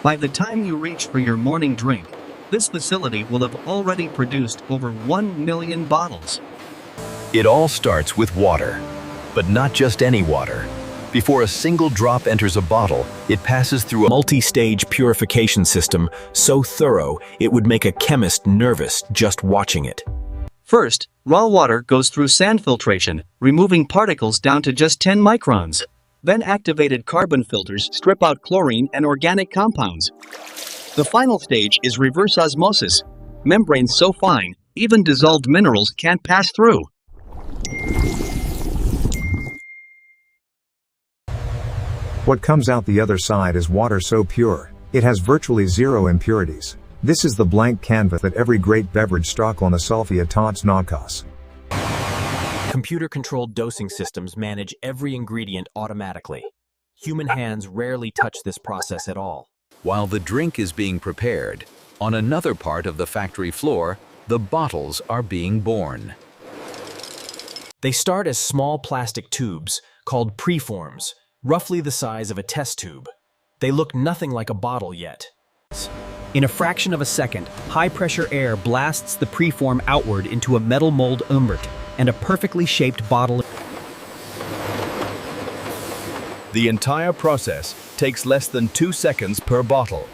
By the time you reach for your morning drink, this facility will have already produced over 1 million bottles. It all starts with water, but not just any water. Before a single drop enters a bottle, it passes through a multi-stage purification system so thorough it would make a chemist nervous just watching it. First, raw water goes through sand filtration, removing particles down to just 10 microns. Then activated carbon filters strip out chlorine and organic compounds. The final stage is reverse osmosis. Membranes so fine, even dissolved minerals can't pass through. What comes out the other side is water so pure, it has virtually zero impurities. This is the blank canvas that every great beverage stock on the Sulfia Tots Nogkos. Computer-controlled dosing systems manage every ingredient automatically. Human hands rarely touch this process at all. While the drink is being prepared, on another part of the factory floor, the bottles are being born. They start as small plastic tubes called preforms, roughly the size of a test tube. They look nothing like a bottle yet. In a fraction of a second, high-pressure air blasts the preform outward into a metal mold umbert and a perfectly shaped bottle. The entire process takes less than 2 seconds per bottle.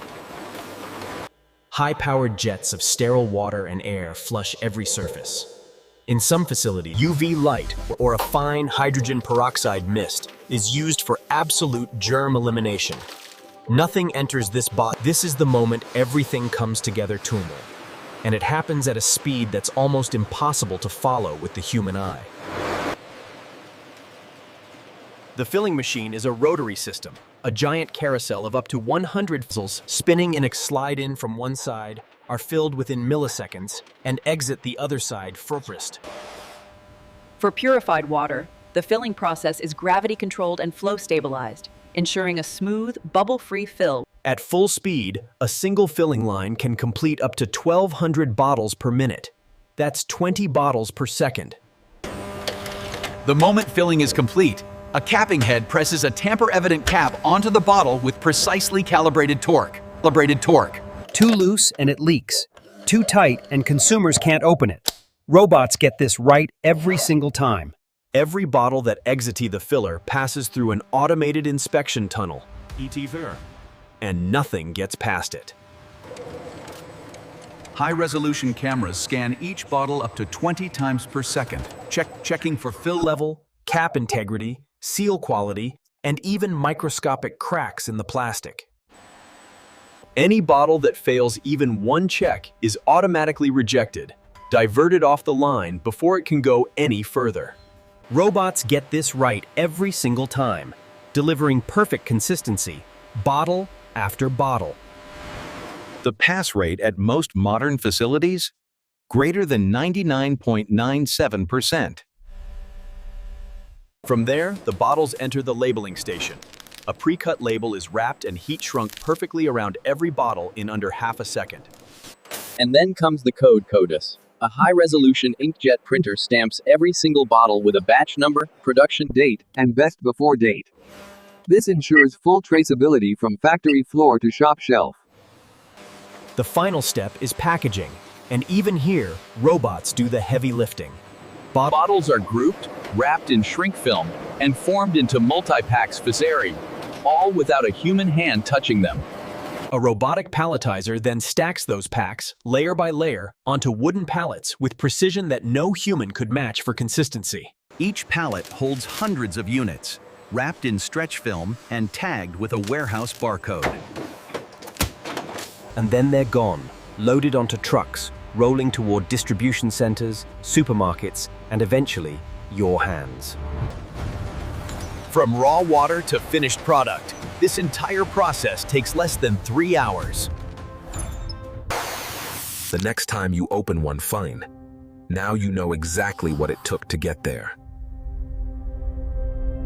High-powered jets of sterile water and air flush every surface. In some facilities, UV light or a fine hydrogen peroxide mist is used for absolute germ elimination. Nothing enters this bottle. This is the moment everything comes together tumor, and it happens at a speed that's almost impossible to follow with the human eye. The filling machine is a rotary system, a giant carousel of up to 100 vessels spinning in a slide-in from one side, are filled within milliseconds, and exit the other side first. For purified water, the filling process is gravity-controlled and flow-stabilized, ensuring a smooth, bubble-free fill. At full speed, a single filling line can complete up to 1,200 bottles per minute. That's 20 bottles per second. The moment filling is complete, a capping head presses a tamper-evident cap onto the bottle with precisely calibrated torque. Too loose and it leaks. Too tight and consumers can't open it. Robots get this right every single time. Every bottle that exits the filler passes through an automated inspection tunnel, and nothing gets past it. High-resolution cameras scan each bottle up to 20 times per second, checking for fill Level, cap integrity, seal quality, and even microscopic cracks in the plastic. Any bottle that fails even one check is automatically rejected, diverted off the line before it can go any further. Robots get this right every single time, delivering perfect consistency, bottle after bottle. The pass rate at most modern facilities? Greater than 99.97%. From there, the bottles enter the labeling station. A pre-cut label is wrapped and heat shrunk perfectly around every bottle in under half a second. And then comes the code CODIS. A high-resolution inkjet printer stamps every single bottle with a batch number, production date, and best before date. This ensures full traceability from factory floor to shop shelf. The final step is packaging, and even here, robots do the heavy lifting. Bottles are grouped, wrapped in shrink film, and formed into multi-packs faceri, all without a human hand touching them. A robotic palletizer then stacks those packs, layer by layer, onto wooden pallets with precision that no human could match for consistency. Each pallet holds hundreds of units, wrapped in stretch film and tagged with a warehouse barcode. And then they're gone, loaded onto trucks, rolling toward distribution centers, supermarkets, and eventually, your hands. From raw water to finished product, this entire process takes less than 3 hours. The next time you open one, fine. Now you know exactly what it took to get there.